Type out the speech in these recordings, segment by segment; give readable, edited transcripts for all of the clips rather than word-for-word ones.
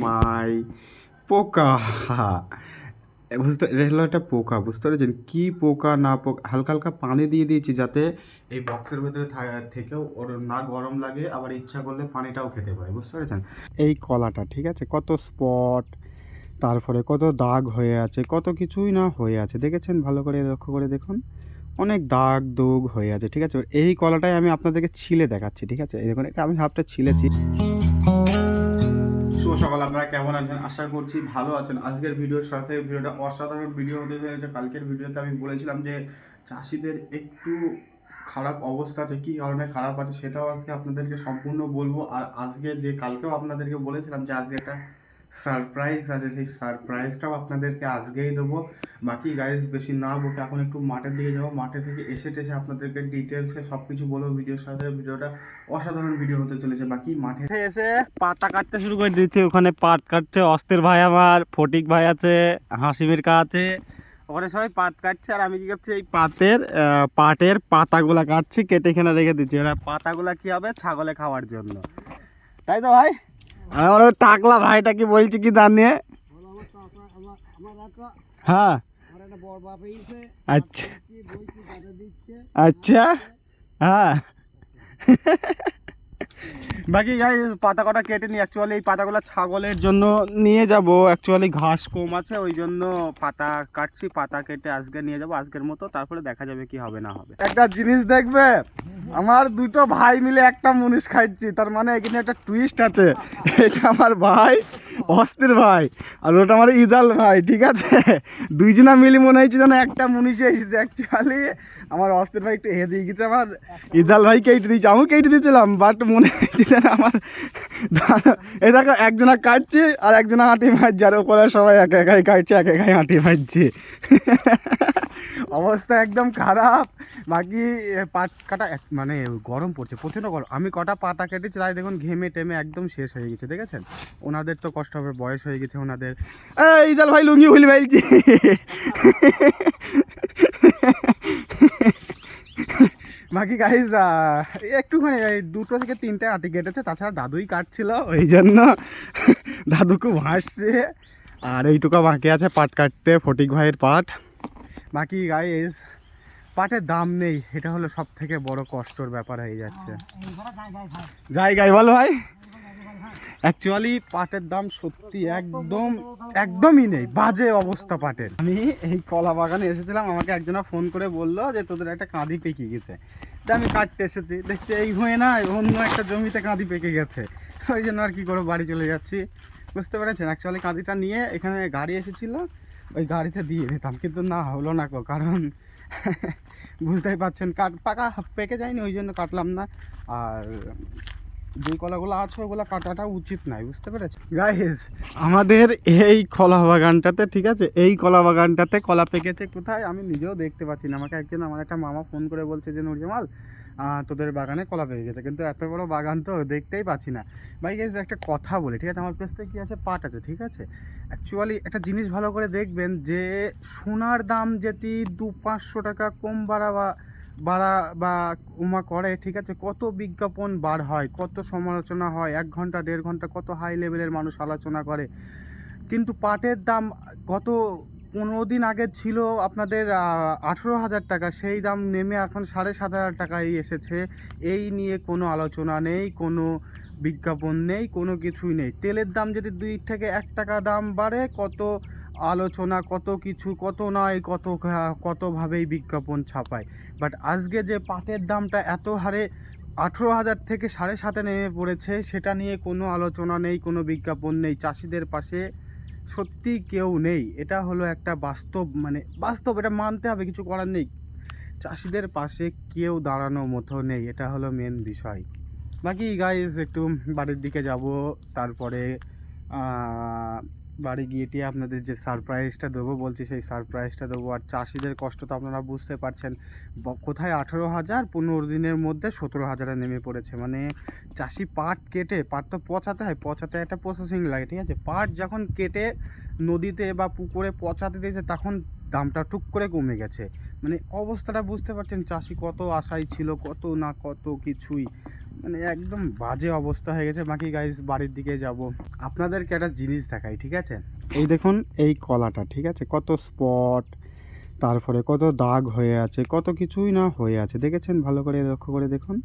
মাই পোকা। বুঝতে এটা হলো একটা পোকা, বুঝতে পেরেছেন? কি পোকা না পোকা, হালকা হালকা পানি দিয়ে দিয়েছি যাতে এই বক্সের ভেতরে থেকেও ওর না গরম লাগে, আবার ইচ্ছা করলে পানিটাও খেতে পারে, বুঝতে পেরেছেন? এই কলাটা ঠিক আছে, কত স্পট, তারপরে কত দাগ হয়ে আছে, কত কিছুই না হয়ে আছে, দেখেছেন? ভালো করে লক্ষ্য করে দেখুন, অনেক দাগ দুগ হয়ে আছে, ঠিক আছে? এই কলাটাই আমি আপনাদেরকে ছিলে দেখাচ্ছি, ঠিক আছে? এই দেখুন, এটা আমি হাফটা ছিলেছি। শুভ সকাল, আপনারা কেমন আছেন? আশা করছি ভালো আছেন। আজকের ভিডিওর সাথে ভিডিওটা অসাধারণ ভিডিও হতে চলেছে। কালকের ভিডিওতে আমি বলেছিলাম যে চাষিদের একটু খারাপ অবস্থা আছে, কী কারণে খারাপ আছে সেটাও আজকে আপনাদেরকে সম্পূর্ণ বলবো। আর আজকে যে কালকেও আপনাদেরকে বলেছিলাম যে আজকে একটা সারপ্রাইজ আছে, সেই সারপ্রাইজটাও আপনাদেরকে আজকেই দেবো। বাকি গাইজ বেশি না বকে এখন একটু মাঠের দিকে যাবো, মাঠে থেকে এসে টেসে আপনাদেরকে ডিটেলসে সব কিছু বলবো। ভিডিওর সাথে ভিডিওটা অসাধারণ ভিডিও হতে চলেছে। বাকি মাঠে এসে পাতা কাটতে শুরু করে দিচ্ছে, ওখানে পাট কাটছে অস্তের ভাই, আমার ফটিক ভাই আছে, হাসিমের কা আছে, ওখানে সবাই পাট কাটছে। আর আমি কি করছি, এই পাটের পাতাগুলা কাটছি, কেটে এখানে রেখে দিচ্ছি। এবার পাতাগুলা কি হবে, ছাগলে খাওয়ার জন্য, তাই তো ভাই? আর আমার ওই টাকলা ভাইটা কি বলছি কি জানিয়ে, হ্যাঁ আচ্ছা আচ্ছা, হ্যাঁ। বাকি গাই পাতা কটা কেটে নিই। অ্যাকচুয়ালি এই পাতাগুলো ছাগলের জন্য নিয়ে যাব, অ্যাকচুয়ালি ঘাস কম আছে, ওই জন্য পাতা কাটছি। পাতা কেটে আজকে নিয়ে যাব, আজকের মতো, তারপরে দেখা যাবে কি হবে না হবে। একটা জিনিস দেখবে, আমার দুটো ভাই মিলে একটা মুনিশ খাইছি, তার মানে এখানে একটা টুইস্ট আছে। এটা আমার ভাই অস্থির ভাই, আর ওটা আমার ইজাল ভাই, ঠিক আছে? দুইজনা মিলে মনে হয়েছে যেন একটা মুনিশে এসেছে। অ্যাকচুয়ালি আমার অস্থির ভাই একটু দিয়ে গেছে, আমার ইজাল ভাই কেটে দিয়েছে, আমিও কেটে দিয়েছিলাম, বাট মনে হয়েছে যেন আমার এই দেখো একজনা কাটছে আর একজনা হাঁটি মারছে, আর ওপরে সবাই একা একাই কাটছে, একা একাই হাঁটি মারছে। অবস্থা একদম খারাপ। বাকি পাট কাটা মানে গরম পড়ছে, প্রচণ্ড গরম। আমি কটা পাতা কেটেছি, তাই দেখুন ঘেমে টেমে একদম শেষ হয়ে গেছে, দেখেছেন? ওনাদের তো কষ্ট হবে, বয়স হয়ে গেছে ওনাদের। এই ইজাল ভাই লুঙ্গি হুলি ফেলছি। বাকি গাইজ একটুখানি এই 2টো থেকে 3টে আটি কেটেছে, তাছাড়া দাদুই কাটছিল, ওই জন্য দাদু খুব হাসছে। আর এইটুকু বাকি আছে পাট কাটতে, ফটিক ভাইয়ের পাট। বাকি গাইজ পাটের দাম নেই, এটা হলো সব থেকে বড় কষ্টর ব্যাপার হয়ে যাচ্ছে। জায়গায় বলো ভাই, অ্যাকচুয়ালি পাটের দাম সত্যি একদমই নেই, বাজে অবস্থা পাটের। আমি এই কলা বাগানে এসেছিলাম, আমাকে একজনা ফোন করে বললো যে তোদের একটা কাঁদি পেকে গেছে। তা আমি কাটতে এসেছি, দেখছি এই হয়ে না অন্য একটা জমিতে কাঁদি পেকে গেছে, ওই জন্য আর কি করবো, বাড়ি চলে যাচ্ছি, বুঝতে পেরেছেন? অ্যাকচুয়ালি কাঁদিটা নিয়ে এখানে গাড়ি এসেছিলো, ওই গাড়িতে দিয়ে দিতাম, কিন্তু না হলো না, কারণ বুঝতেই পারছেন পাকা পেকে যায়নি, ওই জন্য কাটলাম না। আর যে কলাগুলো আছে ওগুলো কাটাটা উচিত নয়, বুঝতে পেরেছি গাইস? আমাদের এই কলা বাগানটাতে, ঠিক আছে, এই কলা বাগানটাতে কলা পেকেছে কোথায় আমি নিজেও দেখতে পাচ্ছি না। আমাকে একজন, আমার একটা মামা ফোন করে বলছে যে নুরজামাল তোদের বাগানে কলা পেকে গেছে, কিন্তু এত বড় বাগান তো দেখতেই পাচ্ছি না। ভাই গাইস একটা কথা বলি, ঠিক আছে? আমার পেছনে কি আছে, পাট আছে, ঠিক আছে? অ্যাকচুয়ালি একটা জিনিস ভালো করে দেখবেন, যে সোনার দাম যেটি 200-500 টাকা কম বাড়া বা উমা করে, ঠিক আছে, কত বিজ্ঞাপন বার হয়, কত সমালোচনা হয়, 1 ঘন্টা 1.5 ঘন্টা কত হাই লেভেলের মানুষ আলোচনা করে, কিন্তু পাটের দাম গত 15 দিন আগে ছিল আপনাদের 18,000 টাকা, সেই দাম নেমে এখন 7,500 টাকায় এসেছে। এই নিয়ে কোনো আলোচনা নেই, কোনো বিজ্ঞাপন নেই, কোনো কিছুই নেই। তেলের দাম যদি 2 থেকে 1 টাকা দাম বাড়ে, কত আলোচনা, কত কিছু, কত নয়, কতভাবেই বিজ্ঞাপন ছাপায়। বাট আজকে যে পাটের দামটা এত হারে 18,000 থেকে 7,500 নেমে পড়েছে, সেটা নিয়ে কোনো আলোচনা নেই, কোনো বিজ্ঞাপন নেই। চাষিদের পাশে সত্যি কেউ নেই, এটা হলো একটা বাস্তব, মানে বাস্তব, এটা মানতে হবে, কিছু করার নেই। চাষিদের পাশে কেউ দাঁড়ানোর মতো নেই, এটা হলো মেন বিষয়। বাকি গাইজ একটু বাড়ির দিকে যাব, তারপরে বাড়ি গিয়ে আপনাদের যে সারপ্রাইজটা দেবো বলছি, সেই সারপ্রাইজটা দেবো। আর চাষিদের কষ্ট তো আপনারা বুঝতে পারছেন, কোথায় 18,000, 15 দিনের মধ্যে 17,000-এ নেমে পড়েছে। মানে চাষি পাট কেটে, পাট তো পচাতে হয়, পচাতে একটা প্রসেসিং লাগে, ঠিক আছে? পাট যখন কেটে নদীতে বা পুকুরে পচাতে দিয়েছে, তখন দামটা টুক করে কমে গেছে। মানে অবস্থাটা বুঝতে পারছেন, চাষি কত আশায় ছিল, কত না কত কিছুই, মানে একদম বাজে অবস্থা হয়ে গেছে। বাকি গাইস বাড়ির দিকে যাব, আপনাদেরকে একটা জিনিস দেখাই, ঠিক আছে? এই দেখুন এই কলাটা, ঠিক আছে, কত স্পট, তারপরে কত দাগ হয়ে আছে, কত কিছুই না হয়ে আছে, দেখেছেন? ভালো করে লক্ষ্য করে দেখুন,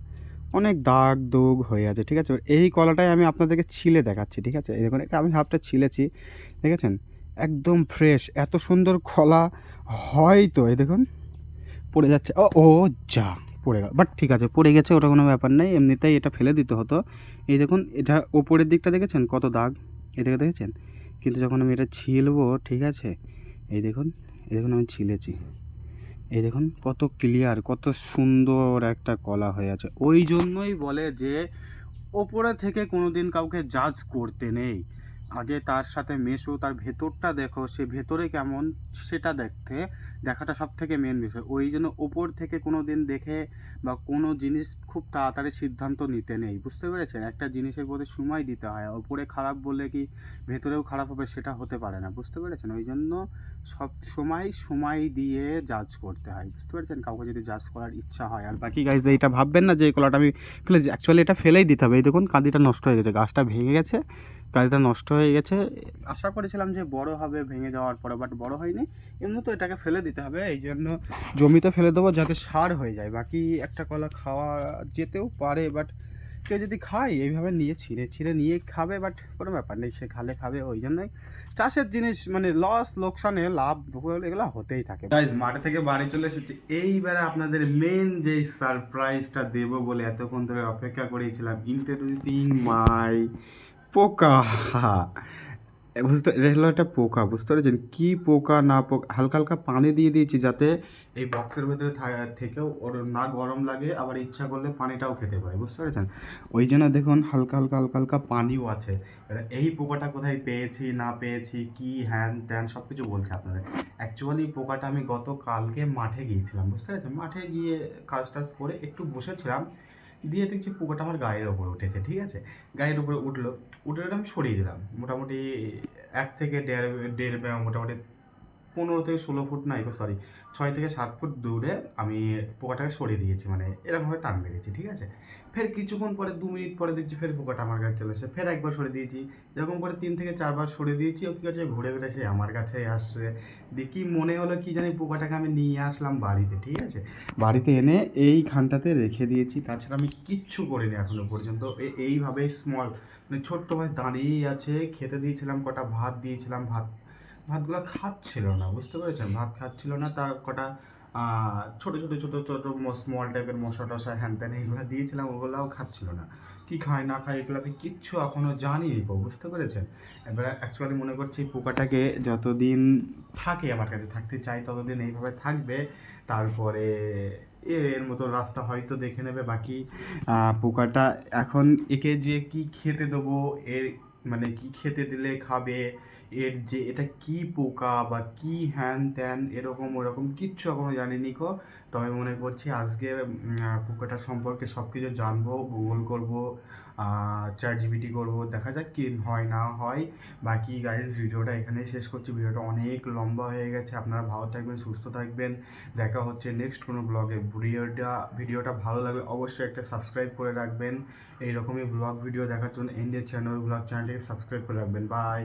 অনেক দাগ দুগ হয়ে আছে, ঠিক আছে? এই কলাটাই আমি আপনাদেরকে ছিলে দেখাচ্ছি, ঠিক আছে? এই দেখুন, এটা আমি হাফটা ছিলেছি, দেখেছেন? একদম ফ্রেশ, এত সুন্দর কলা হয় তো। এই দেখুন পড়ে যাচ্ছে, ও ও যা পড়ে গেল, বাট ঠিক আছে, পড়ে গেছে, ওটা কোনো ব্যাপার নেই, এমনিতেই এটা ফেলে দিতে হতো। এই দেখুন এটা ওপরের দিকটা দেখেছেন কত দাগ, এদিকে দেখেছেন? কিন্তু যখন আমি এটা ছিলবো, ঠিক আছে, এই দেখুন, এই দেখুন আমি ছিলেছি, এই দেখুন কত ক্লিয়ার, কত সুন্দর একটা কলা হয়ে আছে। ওই জন্যই বলে যে ওপরে থেকে কোনোদিন কাউকে জাজ করতে নেই, আগে তার সাথে মেশো, তার ভেতরটা দেখো, সে ভেতরে কেমন সেটা দেখাটা সব থেকে মেন বিষয়। ওই জন্য ওপর থেকে কোনো দিন দেখে বা কোনো জিনিস খুব তাড়াতাড়ি সিদ্ধান্ত নিতে নেই, বুঝতে পেরেছেন? একটা জিনিসের প্রতি সময় দিতে হয়, ওপরে খারাপ বললে কি ভেতরেও খারাপ হবে সেটা হতে পারে না, বুঝতে পেরেছেন? ওই জন্য সব সময় দিয়ে জাজ করতে হয়, বুঝতে পেরেছেন? কাউকে যদি জাজ করার ইচ্ছা হয়। আর বাকি গাইজ এইটা ভাববেন না যে এই কলাটা আমি ফেলেছি, অ্যাকচুয়ালি এটা ফেলেই দিতে হবে। এই দেখুন কাঁদিটা নষ্ট হয়ে গেছে, গাছটা ভেঙে গেছে, কাঁদিটা নষ্ট হয়ে গেছে। আশা করেছিলাম যে বড় হবে ভেঙে যাওয়ার পরে, বাট বড় হয়নি। এমনি তো এটাকে ফেলে দিতে হবে, এই জন্য জমিতে ফেলে দেবো যাতে সার হয়ে যায়। বাকি একটা কলা খাওয়া যেতেও পারে, বাট কেউ যদি খায় এইভাবে নিয়ে ছিঁড়ে ছিঁড়ে নিয়ে খাবে, বাট কোনো ব্যাপার নেই, সে খাবে। ওই জন্যই চাষের জিনিস মানে লস লোকসানে লাভ এগুলো হতেই থাকে। গাইস মাঠে থেকে বাড়ি চলে এসেছি, এইবারে আপনাদের মেন যে সারপ্রাইজটা দেব বলে এতক্ষণ ধরে অপেক্ষা করেছিলাম, ইন্ট্রোডিউসিং মাই পোকা। বুঝতে এটা হলো একটা পোকা, বুঝতে পেরেছেন? কি পোকা না পোকা, হালকা হালকা পানি দিয়ে দিয়েছি যাতে এই বক্সের ভেতরে থেকেও ওর না গরম লাগে, আবার ইচ্ছা করলে পানিটাও খেতে পারে, বুঝতে পেরেছেন? ওই জন্য দেখুন হালকা পানিও আছে। এবার এই পোকাটা কোথায় পেয়েছি না পেয়েছি, কি হ্যান ত্যান সব কিছু বলছে আপনাদের। অ্যাকচুয়ালি পোকাটা আমি গতকালকে মাঠে গিয়েছিলাম, বুঝতে পেরেছেন? মাঠে গিয়ে কাজ টাজ করে একটু বসেছিলাম, দিয়ে দেখছি পোকাটা আমার গায়ের ওপরে উঠেছে, ঠিক আছে? গায়ের উপরে উঠে আমি সরিয়ে দিলাম, মোটামুটি 1 থেকে 1.5 মোটামুটি 15 থেকে 16 ফুট, না সরি 6 থেকে 7 ফুট দূরে আমি পোকাটাকে সরিয়ে দিয়েছি, মানে এরকমভাবে টান মেরেছি, ঠিক আছে? ফের কিছুক্ষণ পরে 2 মিনিট পরে দেখছি ফের পোকাটা আমার কাছে চলে এসে, ফের একবার সরিয়ে দিয়েছি, এরকম করে 3 থেকে 4 বার সরিয়ে দিয়েছি। ও কী করছে, ঘুরে ঘুরে সে আমার কাছে আসছে। দেখি মনে হলো কি জানি পোকাটাকে আমি নিয়ে আসলাম বাড়িতে, ঠিক আছে? বাড়িতে এনে এইখানটাতে রেখে দিয়েছি, তাছাড়া আমি কিচ্ছু করিনি এখনো পর্যন্ত। এইভাবেই স্মল মানে ছোট্ট ভাই দাঁড়িয়েই আছে, খেতে দিয়েছিলাম, কটা ভাত দিয়েছিলাম, ভাতগুলো খাচ্ছিল না, বুঝতে পেরেছেন? ভাত খাচ্ছিল না, তা কটা ছোটো স্মল টাইপের মশা টশা হ্যান ত্যান এইগুলো দিয়েছিলাম, ওগুলোও খাচ্ছিল না। কি খায় না খায় এগুলো আমি কিচ্ছু এখনও জানিনি, বুঝতে পেরেছেন? এবার অ্যাকচুয়ালি মনে করছি এই পোকাটাকে যতদিন থাকে আমার কাছে থাকতে চাই ততদিন এইভাবে থাকবে, তারপরে এর মতো রাস্তা হয়তো দেখে নেবে। বাকি পোকাটা এখন একে যে কি খেতে দেবো, এর মানে কি খেতে দিলে খাবে, এর যে এটা কি পোকা বা কি হ্যান ত্যান এরকম ওরকম কিচ্ছু এখনো জানিনি কো। তবে মনে করছি আজকে পোকাটার সম্পর্কে সব কিছু জানবো, গুগল করবো, চ্যাট জিপিটি করবো, দেখা যাক কি হয় না হয়। বাকি গাইজ ভিডিওটা এখানেই শেষ করছি, ভিডিওটা অনেক লম্বা হয়ে গেছে। আপনারা ভালো থাকবেন, সুস্থ থাকবেন, দেখা হচ্ছে নেক্সট কোনো ব্লগে। ভিডিওটা ভালো লাগলে অবশ্যই একটা সাবস্ক্রাইব করে রাখবেন। এইরকমই ব্লগ ভিডিও দেখার জন্য ইন্ডিয়া চ্যানেল ব্লগ চ্যানেলটিকে সাবস্ক্রাইব করে রাখবেন। বাই।